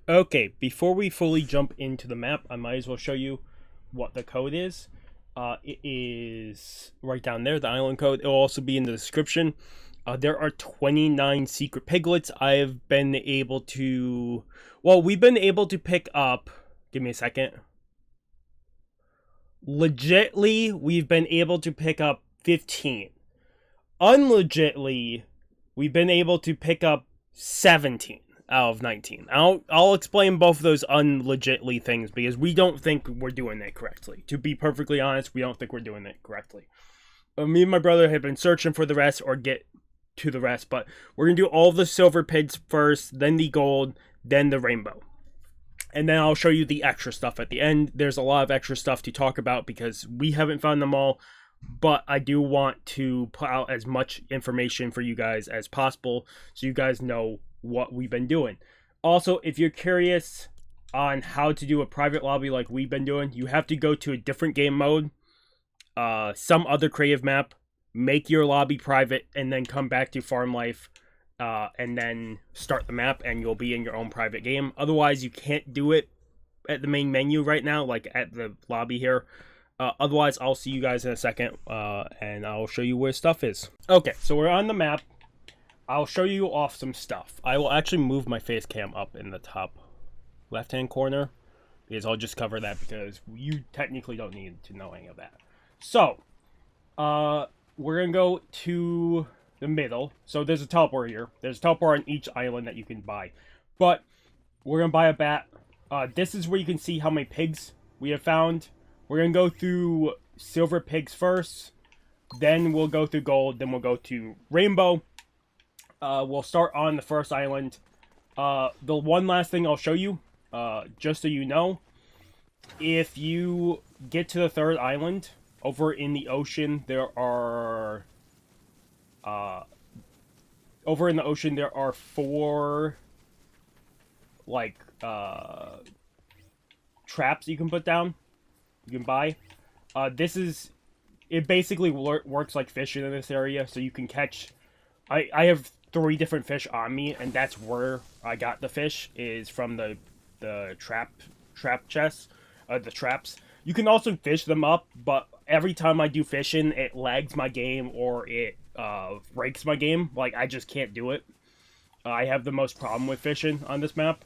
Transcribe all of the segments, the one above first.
Okay, before we fully jump into the map, I might as well show you what the code is. It is right down there, the island code. It will also be in the description. There are 29 secret piglets. I've been able to... Well, we've been able to pick up... Give me a second. Legitly, we've been able to pick up 15. Unlegitly, we've been able to pick up 17 out of 19. I'll explain both of those unlegitly things because we don't think we're doing that correctly. To be perfectly honest, we don't think we're doing that correctly. Me and my brother have been searching for the rest or get to the rest, but we're going to do all the silver pigs first, then the gold, then the rainbow. And then I'll show you the extra stuff at the end. There's a lot of extra stuff to talk about because we haven't found them all, but I do want to put out as much information for you guys as possible so you guys know what we've been doing. Also, if you're curious on how to do a private lobby like we've been doing, you have to go to a different game mode, some other creative map, make your lobby private, and then come back to Farmlife, and then start the map, and you'll be in your own private game. Otherwise, you can't do it at the main menu right now, like at the lobby here. Otherwise, I'll see you guys in a second, and I'll show you where stuff is. Okay, so we're on the map. I'll show you off some stuff. I will actually move my face cam up in the top left-hand corner, because I'll just cover that because you technically don't need to know any of that. So, we're going to go to the middle. So there's a teleport here. There's a teleport on each island that you can buy. But we're going to buy a bat. This is where you can see how many pigs we have found. We're going to go through silver pigs first. Then we'll go through gold. Then we'll go to rainbow. We'll start on the first island. The one last thing I'll show you, just so you know, if you get to the third island, over in the ocean, there are... over in the ocean, there are 4, like, traps you can put down. You can buy. This is... It basically works like fishing in this area, so you can catch... I have 3 different fish on me, and that's where I got the fish, is from the trap chests, the traps. You can also fish them up, but every time I do fishing, it lags my game, or it breaks my game. Like, I just can't do it. I have the most problem with fishing on this map.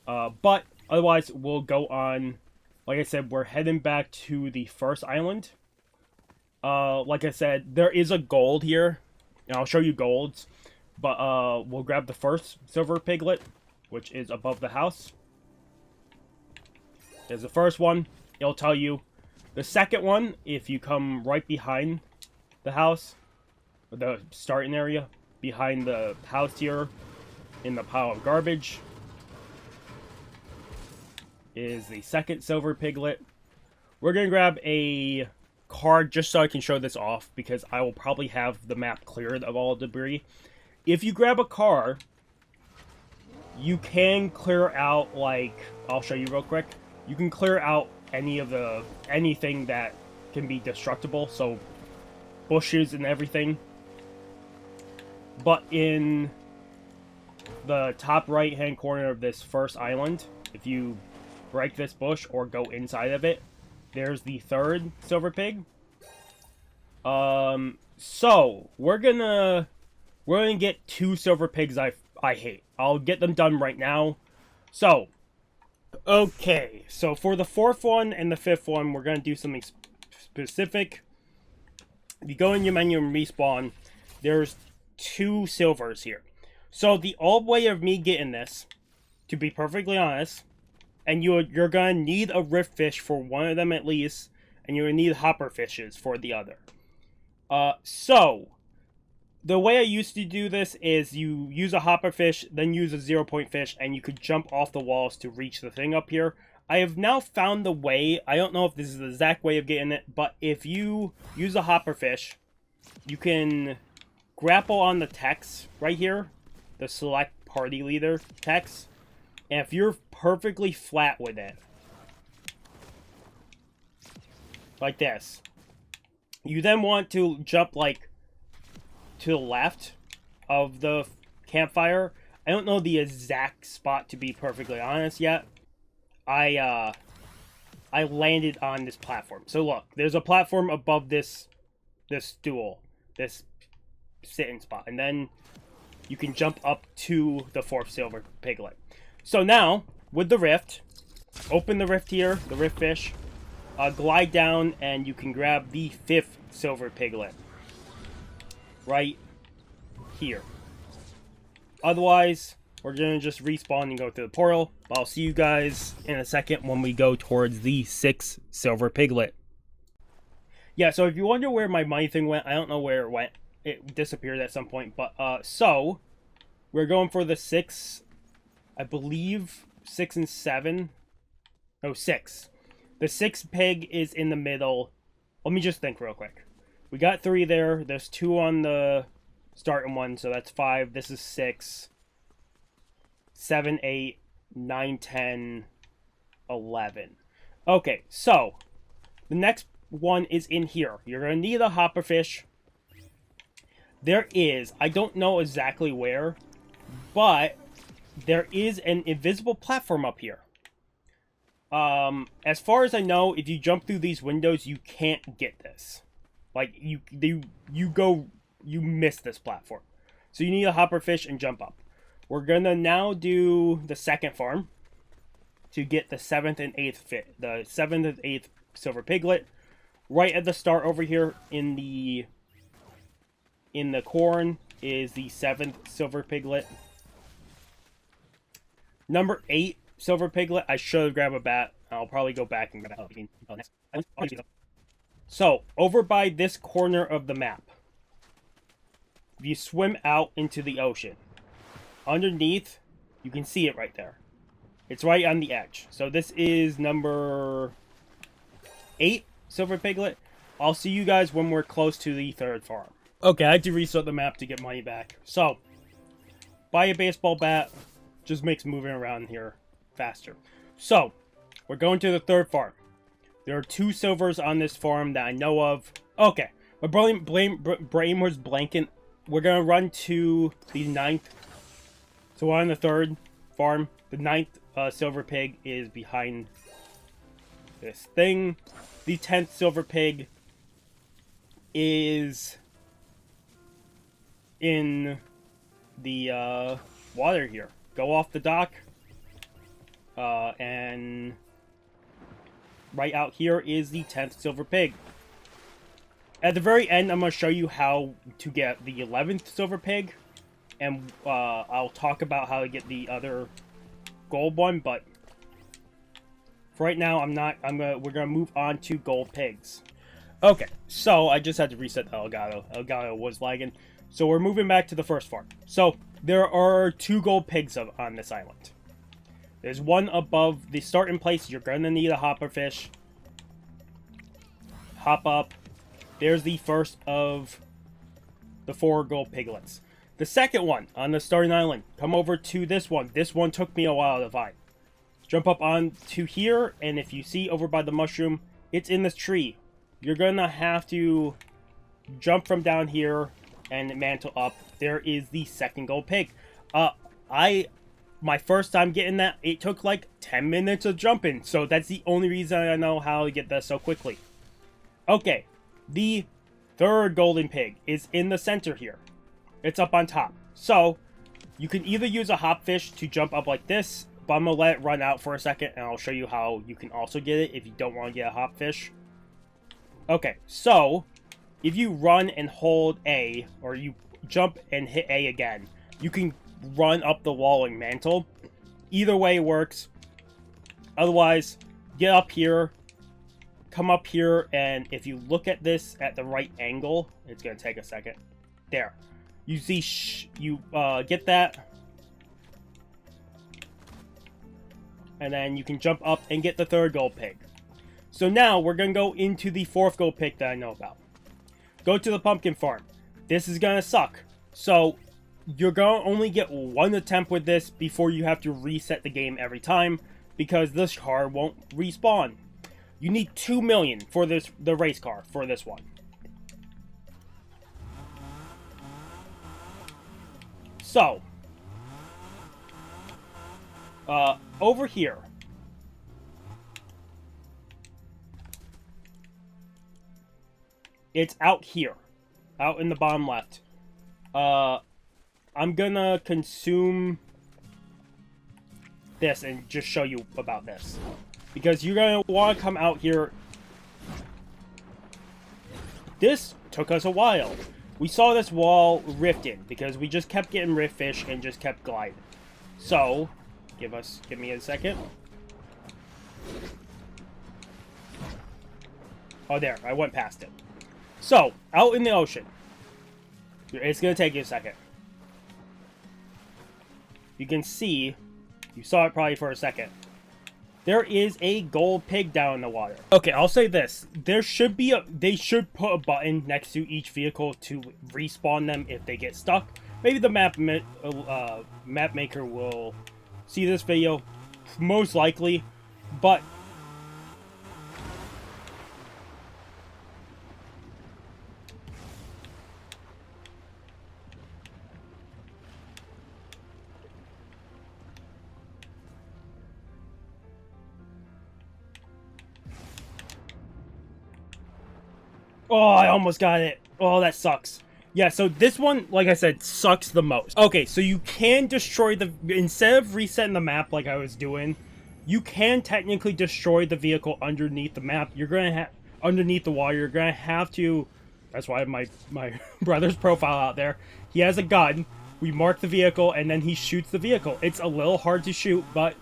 But otherwise, we'll go on. Like I said, we're heading back to the first island. Like I said, there is a gold here. And I'll show you golds. But we'll grab the first silver piglet, which is above the house. There's the first one. It'll tell you. The second one, if you come right behind the house, the starting area, behind the house here, in the pile of garbage, is the second silver piglet. We're going to grab a card just so I can show this off, because I will probably have the map cleared of all debris. If you grab a car, you can clear out, like, I'll show you real quick. You can clear out anything that can be destructible, so bushes and everything. But in the top right hand corner of this first island, if you break this bush or go inside of it, there's the third silver pig. So we're gonna get 2 silver pigs I hate. I'll get them done right now. So okay, so for the 4th one and the 5th one, we're gonna do something specific. If you go in your menu and respawn, there's 2 silvers here. So the old way of me getting this, to be perfectly honest, and you're gonna need a rift fish for one of them at least, and you're gonna need hopper fishes for the other. So the way I used to do this is you use a hopper fish, then use a 0-point fish, and you could jump off the walls to reach the thing up here. I have now found the way. I don't know if this is the exact way of getting it, but if you use a hopper fish, you can grapple on the text right here, the select party leader text, and if you're perfectly flat with it, like this, you then want to jump like to the left of the campfire. I don't know the exact spot, to be perfectly honest, yet. I landed on this platform. So look, there's a platform above this stool, this sitting spot, and then you can jump up to the 4th silver piglet. So now, with the rift, open the rift here, the rift fish, glide down, and you can grab the 5th silver piglet. Right here. Otherwise, we're going to just respawn and go through the portal. I'll see you guys in a second when we go towards the 6th silver piglet. Yeah, so if you wonder where my money thing went, I don't know where it went. It disappeared at some point. But, so, we're going for the 6, I believe, 6 and 7. No, 6. The 6th pig is in the middle. Let me just think real quick. We got 3 there. There's 2 on the starting one, so that's 5. This is 6. 7, 8, 9, 10, 11. Okay, so the next one is in here. You're going to need a hopper fish. There is, I don't know exactly where, but there is an invisible platform up here. As far as I know, if you jump through these windows, you can't get this. Like, you miss this platform. So you need a hopper fish and jump up. We're gonna now do the 2nd farm to get the 7th and 8th the 7th and 8th silver piglet. Right at the start over here in the corn is the 7th silver piglet. Number 8 silver piglet, I should grab a bat. I'll probably go back and grab it. So, over by this corner of the map, if you swim out into the ocean, underneath, you can see it right there. It's right on the edge. So this is number 8 silver piglet. I'll see you guys when we're close to the 3rd farm. Okay, I had to restart the map to get money back. So, buy a baseball bat. Just makes moving around here faster. So, we're going to the 3rd farm. There are 2 silvers on this farm that I know of. Okay, my brain was blanking. We're going to run to the 9th. So we're on the 3rd farm. The 9th silver pig is behind this thing. The 10th silver pig is in the water here. Go off the dock. And right out here is the 10th silver pig. At the very end, I'm going to show you how to get the 11th silver pig. And I'll talk about how to get the other gold one, but for right now, we're gonna move on to gold pigs. Okay, so I just had to reset the Elgato. Elgato was lagging. So we're moving back to the 1st farm. So there are 2 gold pigs on this island. There's one above the starting place. You're gonna need a hopper fish. Hop up. There's the first of the 4 gold piglets. The 2nd one on the starting island. Come over to this one. This one took me a while to find. Jump up onto here, and if you see over by the mushroom, it's in this tree. You're gonna have to jump from down here and mantle up. There is the 2nd gold pig. My first time getting that, it took like 10 minutes of jumping, so that's the only reason I know how to get that so quickly. Okay, the 3rd golden pig is in the center here. It's up on top. So, you can either use a hop fish to jump up like this, but I'm going to let it run out for a second, and I'll show you how you can also get it if you don't want to get a hop fish. Okay, so, if you run and hold A, or you jump and hit A again, you can run up the wall and mantle. Either way works. Otherwise, get up here, come up here, and if you look at this at the right angle, it's going to take a second. There. You see, get that. And then you can jump up and get the 3rd gold pig. So now, we're going to go into the 4th gold pig that I know about. Go to the pumpkin farm. This is going to suck. So, you're going to only get 1 attempt with this before you have to reset the game every time, because this car won't respawn. You need 2 million for the race car for this one. So, over here, it's out here, out in the bottom left. I'm gonna consume this and just show you about this, because you're gonna want to come out here. This took us a while. We saw this wall rifted because we just kept getting rift fish and just kept gliding. So, give me a second. Oh, there, I went past it. So, out in the ocean. It's gonna take you a second. You can see, you saw it probably for a second. There is a gold pig down in the water. Okay, I'll say this. There should be they should put a button next to each vehicle to respawn them if they get stuck. Maybe the map maker will see this video, most likely, but oh, I almost got it. Oh, that sucks. Yeah, so this one, like I said, sucks the most. Okay, so you can destroy the... Instead of resetting the map like I was doing, you can technically destroy the vehicle underneath the map. You're going to have... Underneath the water, you're going to have to... That's why my brother's profile out there. He has a gun. We mark the vehicle, and then he shoots the vehicle. It's a little hard to shoot, but...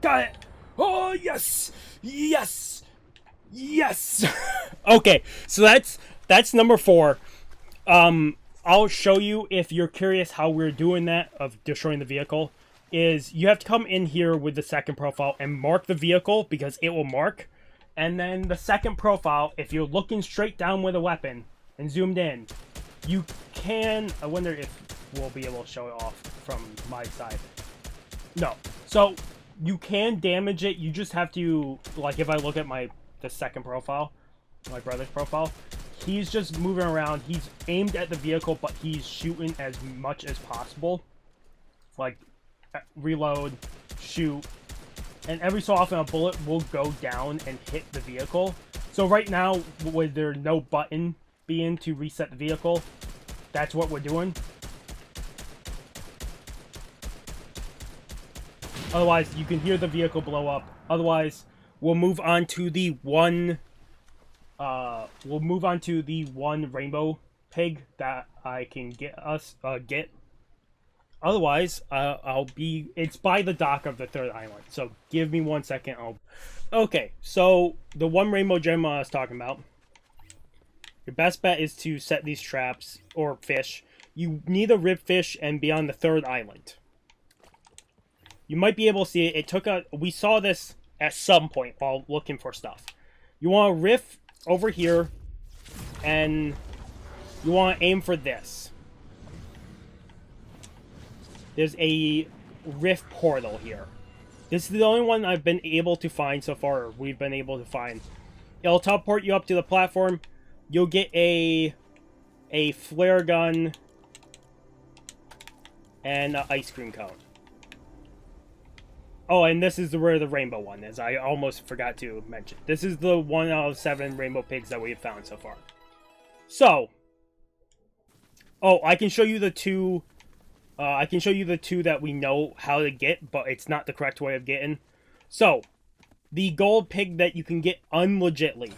Got it! Oh, yes! Yes! Yes! Okay, so that's number 4. I'll show you, if you're curious how we're doing that, of destroying the vehicle, is you have to come in here with the second profile and mark the vehicle, because it will mark. And then the second profile, if you're looking straight down with a weapon and zoomed in, you can... I wonder if we'll be able to show it off from my side. No. So... You can damage it, you just have to, like, if I look at the second profile, my brother's profile, he's just moving around, he's aimed at the vehicle, but he's shooting as much as possible. Like, reload, shoot, and every so often a bullet will go down and hit the vehicle. So right now, with there no button being to reset the vehicle, that's what we're doing. Otherwise, you can hear the vehicle blow up. Otherwise, we'll move on to the one... rainbow pig that I can get. Otherwise, it's by the dock of the 3rd island. So, give me 1 second. Okay, so, the one rainbow gem I was talking about. Your best bet is to set these traps, or fish. You need a rib fish and be on the 3rd island. You might be able to see it. We saw this at some point while looking for stuff. You want to riff over here, and you want to aim for this. There's a rift portal here. This is the only one I've been able to find so far, or we've been able to find. It'll teleport you up to the platform. You'll get a flare gun and an ice cream cone. Oh, and this is where the rainbow one is. I almost forgot to mention. This is the 1 out of 7 rainbow pigs that we have found so far. So, I can show you the 2. I can show you the 2 that we know how to get, but it's not the correct way of getting. So, the gold pig that you can get unlegitly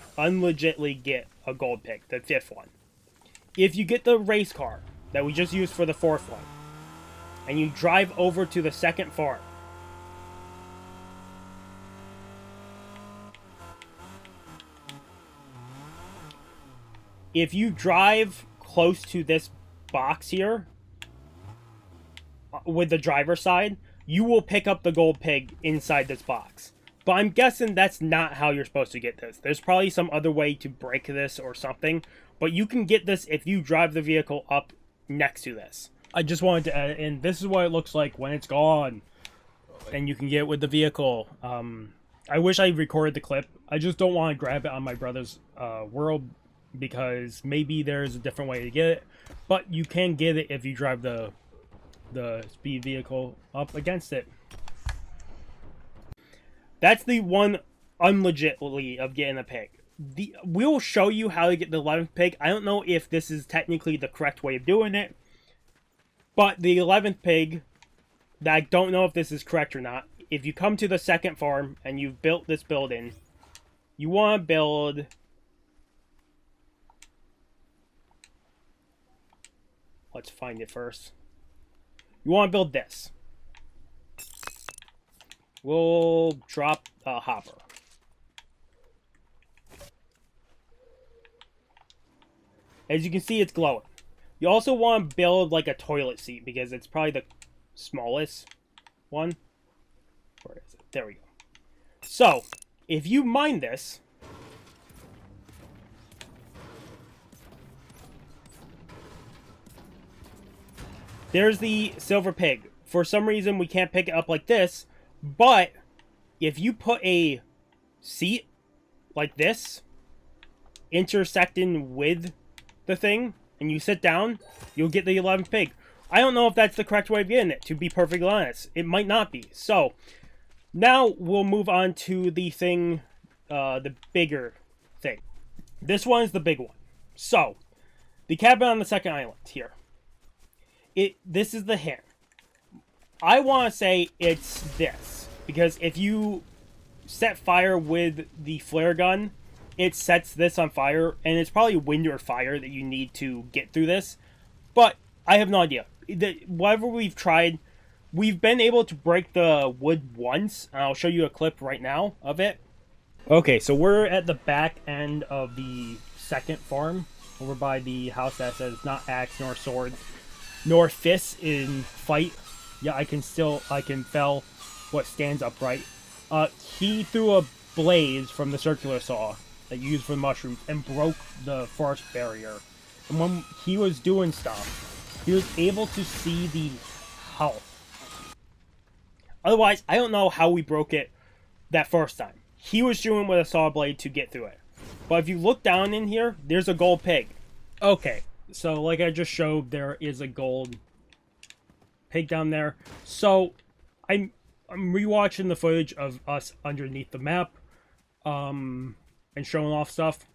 get a gold pig, the 5th one. If you get the race car that we just used for the 4th one, and you drive over to the 2nd farm, if you drive close to this box here, with the driver's side, you will pick up the gold pig inside this box. But I'm guessing that's not how you're supposed to get this. There's probably some other way to break this or something. But you can get this if you drive the vehicle up next to this. I just wanted to add in, this is what it looks like when it's gone. And you can get it with the vehicle. I wish I recorded the clip. I just don't want to grab it on my brother's world, because maybe there's a different way to get it. But you can get it if you drive the speed vehicle up against it. That's the one unlegitly of getting a pig. We'll show you how to get the 11th pig. I don't know if this is technically the correct way of doing it, but the 11th pig, I don't know if this is correct or not. If you come to the second farm and you've built this building, you want to build... Let's find it first. You want to build this. We'll drop a hopper. As you can see, it's glowing. You also want to build like a toilet seat, because it's probably the smallest one. Where is it? There we go. So, if you mine this, there's the silver pig. For some reason, we can't pick it up like this, but if you put a seat like this, intersecting with the thing, and you sit down, you'll get the 11th pig. I don't know if that's the correct way of getting it, to be perfectly honest. It might not be. So, now we'll move on to the thing, the bigger thing. This one is the big one. So, the cabin on the second island here. This is the hint. I want to say it's this, because if you set fire with the flare gun, it sets this on fire, and it's probably wind or fire that you need to get through this, but I have no idea. Whatever we've tried, we've been able to break the wood once, and I'll show you a clip right now of it. Okay, so we're at the back end of the second farm, over by the house that says not axe nor sword nor fists in fight. Yeah, I can fell what stands upright. He threw a blaze from the circular saw that you use for the mushrooms and broke the forest barrier. And when he was doing stuff, he was able to see the health. Otherwise, I don't know how we broke it that first time. He was doing with a saw blade to get through it. But if you look down in here, there's a gold pig. Okay, so like I just showed, there is a gold pig down there. So I'm rewatching the footage of us underneath the map, and showing off stuff.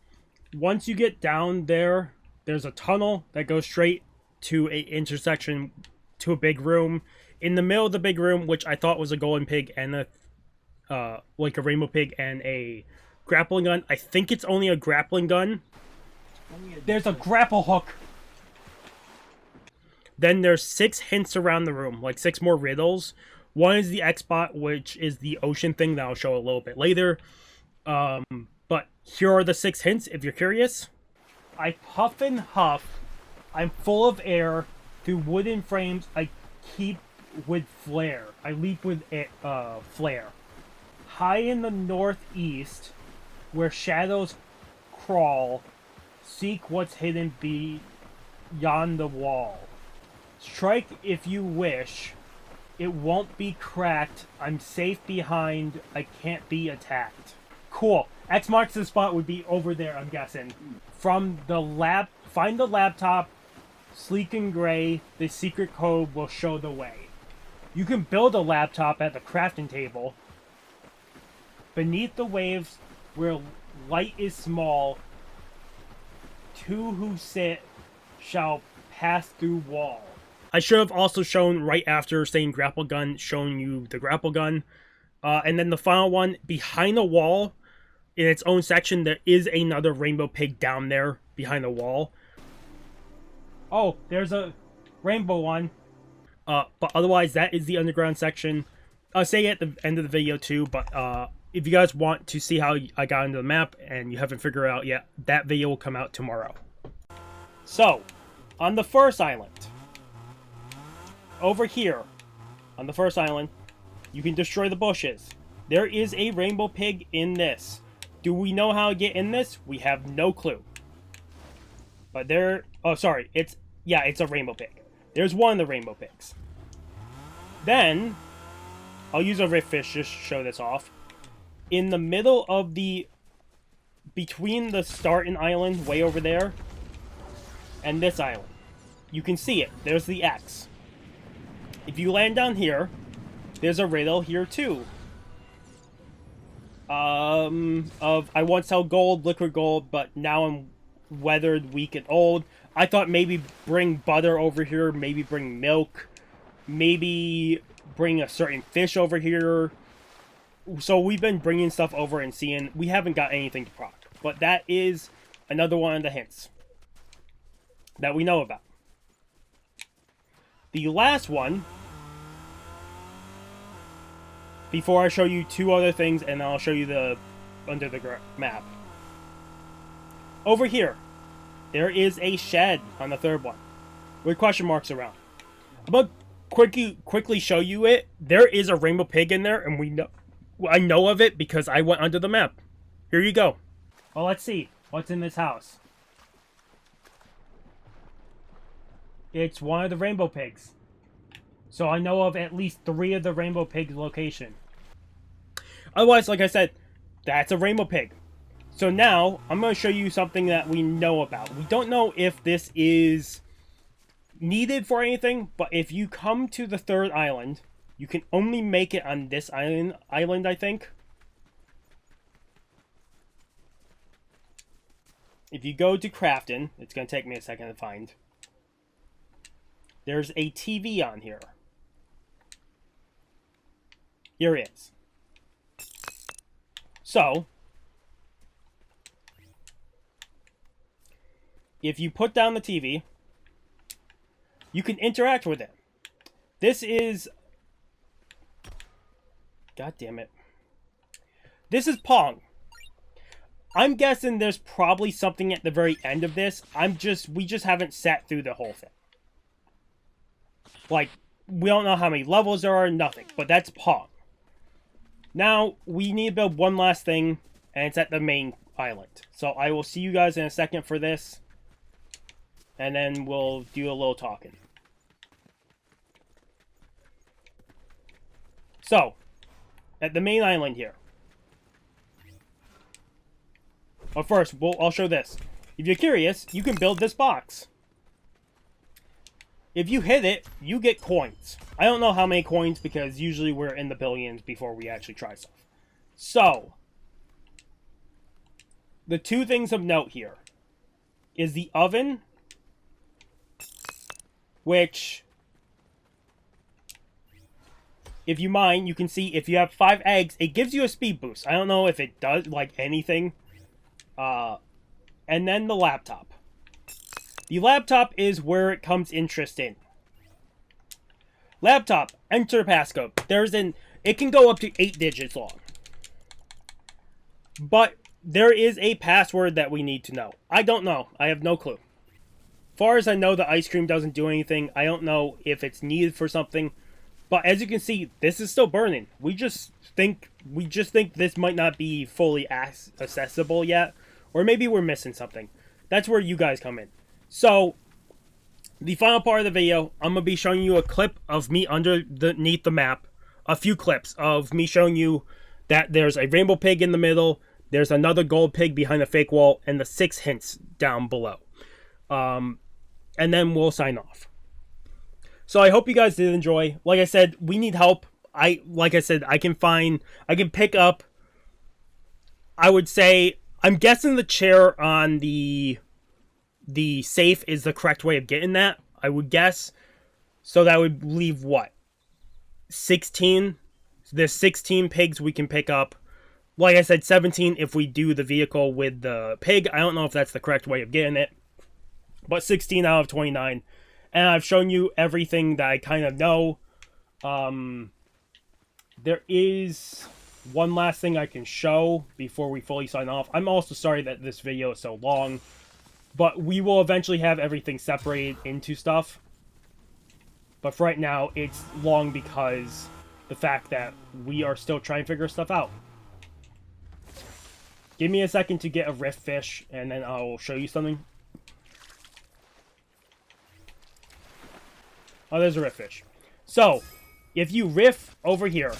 Once you get down there, there's a tunnel that goes straight to a intersection to a big room. In the middle of the big room, which I thought was a golden pig and like a rainbow pig and a grappling gun. I think it's only a grappling gun. There's a grapple hook. Then there's 6 hints around the room, like 6 more riddles. One is the X-Bot, which is the ocean thing that I'll show a little bit later. But here are the 6 hints, if you're curious. I puff and huff. I'm full of air. Through wooden frames, I keep with flare. I leap with flare. High in the northeast, where shadows crawl, seek what's hidden beyond the wall. Strike if you wish. It won't be cracked. I'm safe behind. I can't be attacked. Cool. X marks the spot would be over there, I'm guessing. From the find the laptop, sleek and gray. The secret code will show the way. You can build a laptop at the crafting table. Beneath the waves, where light is small, 2 who sit shall pass through wall. I should have also shown right after saying grapple gun, showing you the grapple gun. And then the final one, behind the wall, in its own section, there is another rainbow pig down there behind the wall. Oh, there's a rainbow one. But otherwise, that is the underground section. I'll say at the end of the video too, but if you guys want to see how I got into the map and you haven't figured it out yet, that video will come out tomorrow. So, on the first island, over here, on the first island, You can destroy the bushes. There is a rainbow pig in this. Do we know how to get in this? We have no clue. But there... Oh, sorry. It's a rainbow pig. There's one of the rainbow pigs. Then, I'll use a rift fish just to show this off. In the middle of the... Between the starting island, way over there, and this island, you can see it. There's the X. If you land down here, there's a riddle here too. I once held gold, liquid gold, but now I'm weathered, weak, and old. I thought maybe bring butter over here, maybe bring milk, maybe bring a certain fish over here. So we've been bringing stuff over and seeing. We haven't got anything to proc. But that is another one of the hints that we know about. The last one, before I show you two other things, and I'll show you the under the map. Over here, there is a shed on the third one with question marks around. I'm gonna quickly show you it. There is a rainbow pig in there, and I know of it because I went under the map. Here you go. Well, let's see what's in this house. It's one of the rainbow pigs. So I know of at least 3 of the rainbow pigs' location. Otherwise, like I said, that's a rainbow pig. So now, I'm going to show you something that we know about. We don't know if this is needed for anything, but if you come to the third island, you can only make it on this island, I think. If you go to crafting, it's going to take me a second to find. There's a TV on here. Here it is. So, if you put down the TV, you can interact with it. This is... God damn it. This is Pong. I'm guessing there's probably something at the very end of this. We just haven't sat through the whole thing. Like, we don't know how many levels there are, nothing. But that's Pong. Now, we need to build one last thing, and it's at the main island. So I will see you guys in a second for this. And then we'll do a little talking. So, at the main island here. But first, I'll show this. If you're curious, you can build this box. If you hit it, you get coins. I don't know how many coins because usually we're in the billions before we actually try stuff. So, the 2 things of note here is the oven, which, if you mine, you can see if you have 5 eggs, it gives you a speed boost. I don't know if it does, like, anything. And then the laptop. The laptop is where it comes interesting. Laptop, enter passcode. It can go up to 8 digits long. But there is a password that we need to know. I don't know. I have no clue. As far as I know, the ice cream doesn't do anything. I don't know if it's needed for something. But as you can see, this is still burning. We just think this might not be fully accessible yet. Or maybe we're missing something. That's where you guys come in. So, the final part of the video, I'm going to be showing you a clip of me underneath the map. A few clips of me showing you that there's a rainbow pig in the middle. There's another gold pig behind the fake wall. And the 6 hints down below. And then we'll sign off. So, I hope you guys did enjoy. Like I said, we need help. I can pick up, I would say... I'm guessing the chair on the safe is the correct way of getting that. I would guess. So that would leave what? 16? There's 16 pigs we can pick up. Like I said, 17 if we do the vehicle with the pig. I don't know if that's the correct way of getting it. But 16 out of 29. And I've shown you everything that I kind of know. There is... one last thing I can show before we fully sign off. I'm also sorry that this video is so long, but we will eventually have everything separated into stuff. But for right now, it's long because the fact that we are still trying to figure stuff out. Give me a second to get a rift fish, and then I'll show you something. Oh, there's a rift fish. So, if you riff over here,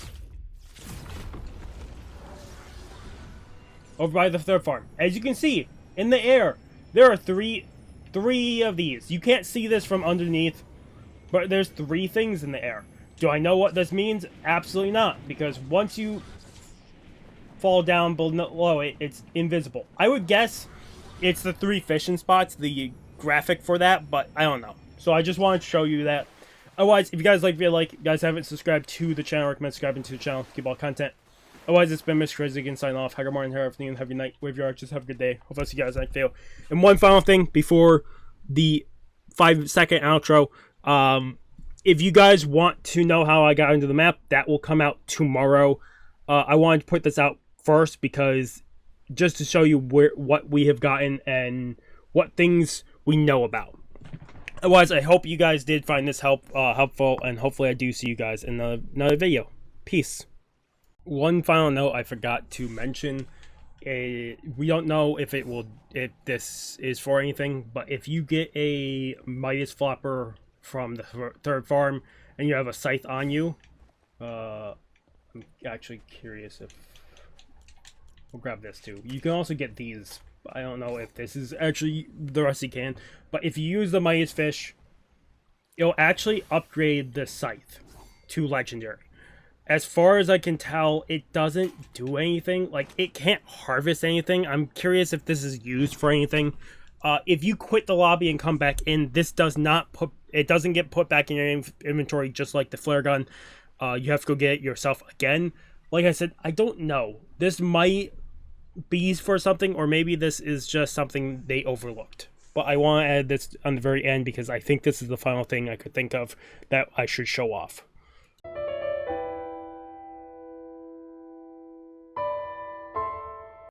over by the third farm, as you can see, in the air, there are three of these. You can't see this from underneath, but there's 3 things in the air. Do I know what this means? Absolutely not, because once you fall down below it, it's invisible. I would guess it's the 3 fishing spots, the graphic for that, but I don't know. So I just wanted to show you that. Otherwise, if you guys like the video, you guys haven't subscribed to the channel, I recommend subscribing to the channel to keep all content. Otherwise, it's been Mr. Crazy again, signing off. Have a good morning, have a afternoon, have a good night, wherever you are, just have a good day. Hope I see you guys next video. And one final thing before the 5-second outro. If you guys want to know how I got into the map, that will come out tomorrow. I wanted to put this out first because just to show you what we have gotten and what things we know about. Otherwise, I hope you guys did find this helpful, and hopefully I do see you guys in another video. Peace. One final note I forgot to mention. We don't know if this is for anything, but if you get a Midas flopper from the third farm and you have a Scythe on you, I'm actually curious if we'll grab this too. You can also get these. I don't know if this is actually the rest you can, but if you use the Midas fish, it'll actually upgrade the Scythe to legendary. As far as I can tell, it doesn't do anything. Like, it can't harvest anything. I'm curious if this is used for anything. If you quit the lobby and come back in, this doesn't get put back in your inventory, just like the flare gun. You have to go get it yourself again. Like I said, I don't know. This might be for something, or maybe this is just something they overlooked. But I want to add this on the very end because I think this is the final thing I could think of that I should show off.